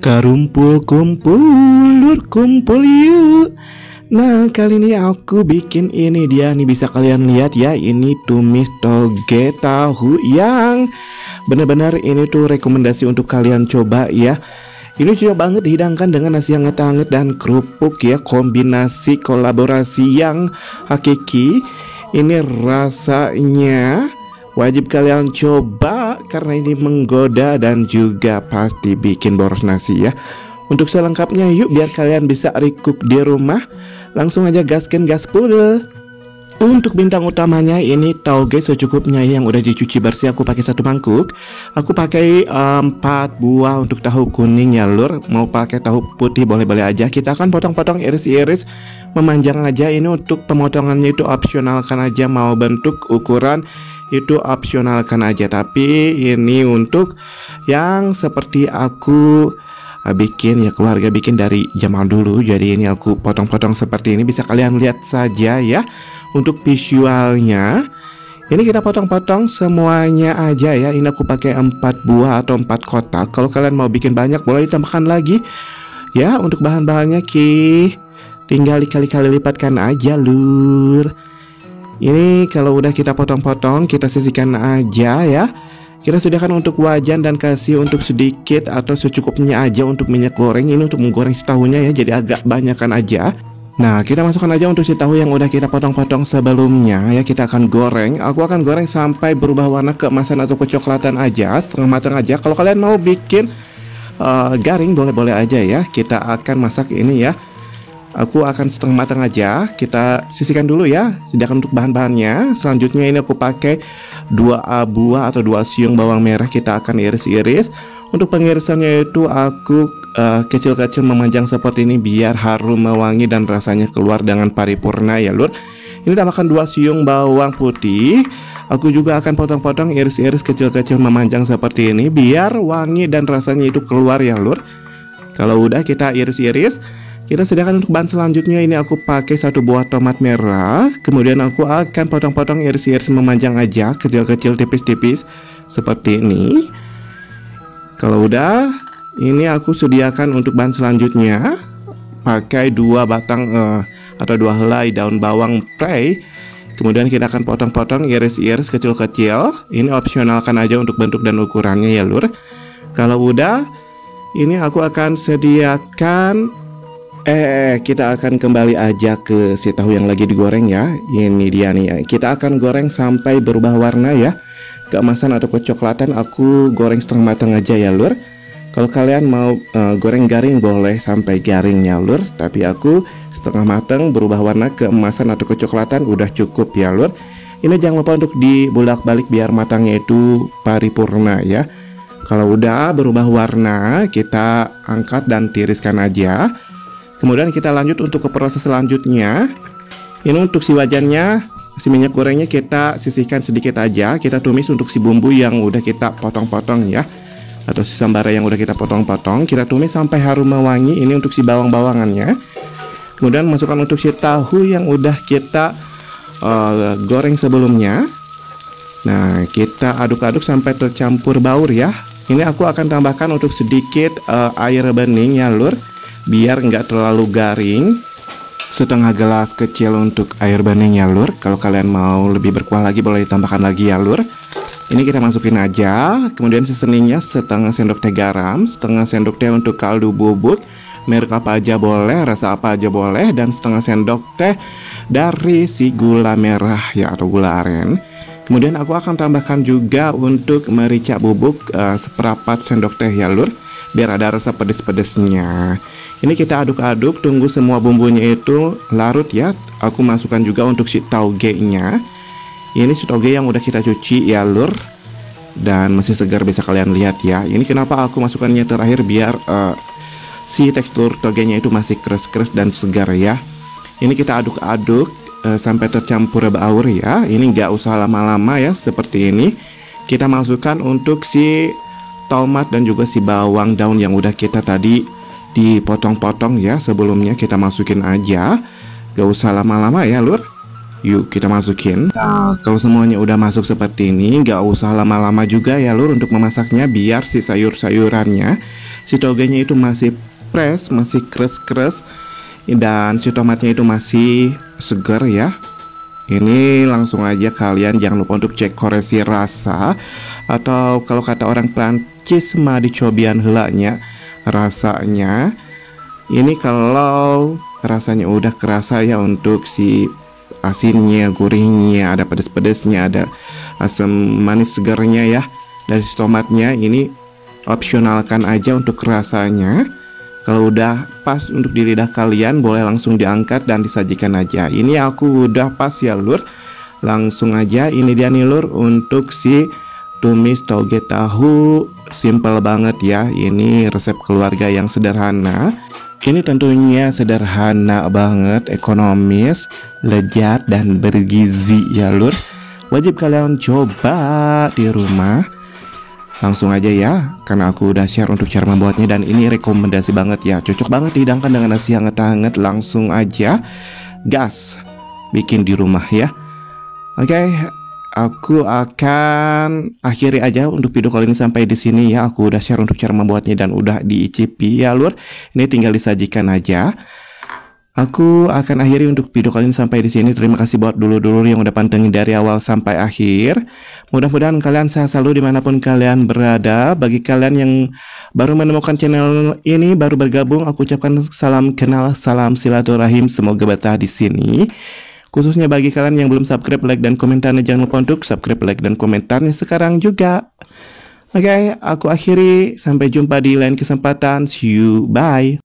Kumpul, lur kumpul yuk. Nah, kali ini aku bikin ini dia nih, bisa kalian lihat ya. Ini tumis toge tahu yang benar-benar ini tuh rekomendasi untuk kalian coba ya. Ini cocok banget dihidangkan dengan nasi yang hangat dan kerupuk ya. Kombinasi kolaborasi yang hakiki. Ini rasanya wajib kalian coba karena ini menggoda dan juga pasti bikin boros nasi ya. Untuk selengkapnya yuk, biar kalian bisa recook di rumah, langsung aja gaskan gaspol. Untuk bintang utamanya ini tauge secukupnya yang udah dicuci bersih. Aku pakai 1 mangkuk. Aku pakai 4 buah untuk tahu kuning ya lur. Mau pakai tahu putih boleh-boleh aja. Kita akan potong-potong iris-iris, memanjang aja. Ini untuk pemotongannya itu opsionalkan aja. Mau bentuk ukuran itu opsionalkan aja. Tapi ini untuk yang seperti aku bikin ya, keluarga bikin dari zaman dulu. Jadi ini aku potong-potong seperti ini, bisa kalian lihat saja ya. Untuk visualnya ini kita potong-potong semuanya aja ya. Ini aku pakai 4 buah atau 4 kotak. Kalau kalian mau bikin banyak boleh ditambahkan lagi ya. Untuk bahan-bahannya tinggal dikali-kali lipatkan aja lur. Ini kalau udah kita potong-potong, kita sisihkan aja ya. Kita sediakan untuk wajan dan kasih untuk sedikit atau secukupnya aja untuk minyak goreng. Ini untuk menggoreng si tahunya ya, jadi agak banyakkan aja. Nah, kita masukkan aja untuk si tahu yang udah kita potong-potong sebelumnya ya. Kita akan goreng. Aku akan goreng sampai berubah warna keemasan atau kecoklatan aja, setengah matang aja. Kalau kalian mau bikin garing boleh-boleh aja ya. Kita akan masak ini ya. Aku akan setengah matang aja. Kita sisihkan dulu ya. Sediakan untuk bahan-bahannya. Selanjutnya ini aku pakai 2 buah atau 2 siung bawang merah. Kita akan iris-iris. Untuk pengirisannya itu aku kecil-kecil memanjang seperti ini biar harum mewangi dan rasanya keluar dengan paripurna ya lur. Ini tambahkan 2 siung bawang putih. Aku juga akan potong-potong iris-iris kecil-kecil memanjang seperti ini biar wangi dan rasanya itu keluar ya lur. Kalau udah kita iris-iris, kita sediakan untuk bahan selanjutnya. Ini aku pakai 1 buah tomat merah. Kemudian aku akan potong-potong iris-iris memanjang aja, kecil-kecil tipis-tipis seperti ini. Kalau udah, ini aku sediakan untuk bahan selanjutnya. Pakai 2 batang atau 2 helai daun bawang prei. Kemudian kita akan potong-potong iris-iris kecil-kecil. Ini opsionalkan aja untuk bentuk dan ukurannya ya lur. Kalau udah, ini aku akan sediakan kita akan kembali aja ke si tahu yang lagi digoreng ya. Ini dia nih. Kita akan goreng sampai berubah warna ya. Keemasan atau kecoklatan. Aku goreng setengah matang aja ya lur. Kalau kalian mau goreng garing boleh sampai garing ya lur. Tapi aku setengah matang berubah warna keemasan atau kecoklatan udah cukup ya lur. Ini jangan lupa untuk dibulak-balik biar matangnya itu paripurna ya. Kalau udah berubah warna, kita angkat dan tiriskan aja. Kemudian kita lanjut untuk ke proses selanjutnya. Ini untuk si wajannya, si minyak gorengnya kita sisihkan sedikit aja. Kita tumis untuk si bumbu yang udah kita potong-potong ya, atau si sambara yang udah kita potong-potong. Kita tumis sampai harum mewangi. Ini untuk si bawang-bawangannya. Kemudian masukkan untuk si tahu yang udah kita goreng sebelumnya. Nah, kita aduk-aduk sampai tercampur baur ya. Ini aku akan tambahkan untuk sedikit air bening ya lur, biar nggak terlalu garing. Setengah gelas kecil untuk air bening ya lur. Kalau kalian mau lebih berkuah lagi boleh ditambahkan lagi ya lur. Ini kita masukin aja. Kemudian seseningnya setengah sendok teh garam, setengah sendok teh untuk kaldu bubuk, merek apa aja boleh, rasa apa aja boleh, dan setengah sendok teh dari si gula merah ya atau gula aren. Kemudian aku akan tambahkan juga untuk merica bubuk seperempat sendok teh ya lur, biar ada rasa pedes-pedesnya. Ini kita aduk-aduk, tunggu semua bumbunya itu larut ya. Aku masukkan juga untuk si tauge-nya. Ini si tauge yang udah kita cuci ya lur, dan masih segar, bisa kalian lihat ya. Ini kenapa aku masukkannya terakhir, biar si tekstur tauge-nya itu masih keras-keras dan segar ya. Ini kita aduk-aduk sampai tercampur baur ya. Ini nggak usah lama-lama ya, seperti ini. Kita masukkan untuk si tomat dan juga si bawang daun yang udah kita tadi dipotong-potong ya sebelumnya. Kita masukin aja, gak usah lama-lama ya lur. Yuk kita masukin. Nah, kalau semuanya udah masuk seperti ini, nggak usah lama-lama juga ya lur untuk memasaknya, biar si sayur-sayurannya, si togenya itu masih fresh, masih kres-kres, dan si tomatnya itu masih segar ya. Ini langsung aja kalian jangan lupa untuk cek koreksi rasa, atau kalau kata orang Prancis mah dicobian helanya rasanya. Ini kalau rasanya udah kerasa ya untuk si asinnya, gurihnya, ada pedes-pedesnya, ada asam manis segarnya ya dari si tomatnya. Ini opsionalkan aja untuk rasanya. Kalau udah pas untuk di lidah kalian, boleh langsung diangkat dan disajikan aja. Ini aku udah pas ya lur. Langsung aja, ini dia nih lur untuk si tumis toge tahu. Simple banget ya. Ini resep keluarga yang sederhana. Ini tentunya sederhana banget, ekonomis, lezat, dan bergizi ya lur. Wajib kalian coba di rumah. Langsung aja ya, karena aku udah share untuk cara membuatnya, dan ini rekomendasi banget ya. Cocok banget dihidangkan dengan nasi hangat-hangat. Langsung aja gas bikin di rumah ya. Oke, aku akan akhiri aja untuk video kali ini sampai di sini ya. Aku udah share untuk cara membuatnya dan udah diicipi ya lur. Ini tinggal disajikan aja. Aku akan akhiri untuk video kali ini sampai di sini. Terima kasih buat dulur-dulur yang udah pantengin dari awal sampai akhir. Mudah-mudahan kalian sehat selalu dimanapun kalian berada. Bagi kalian yang baru menemukan channel ini, baru bergabung, aku ucapkan salam kenal, salam silaturahim. Semoga betah di sini. Khususnya bagi kalian yang belum subscribe, like, dan komentarnya, jangan lupa untuk subscribe, like, dan komentarnya sekarang juga. Oke, aku akhiri. Sampai jumpa di lain kesempatan. See you, bye.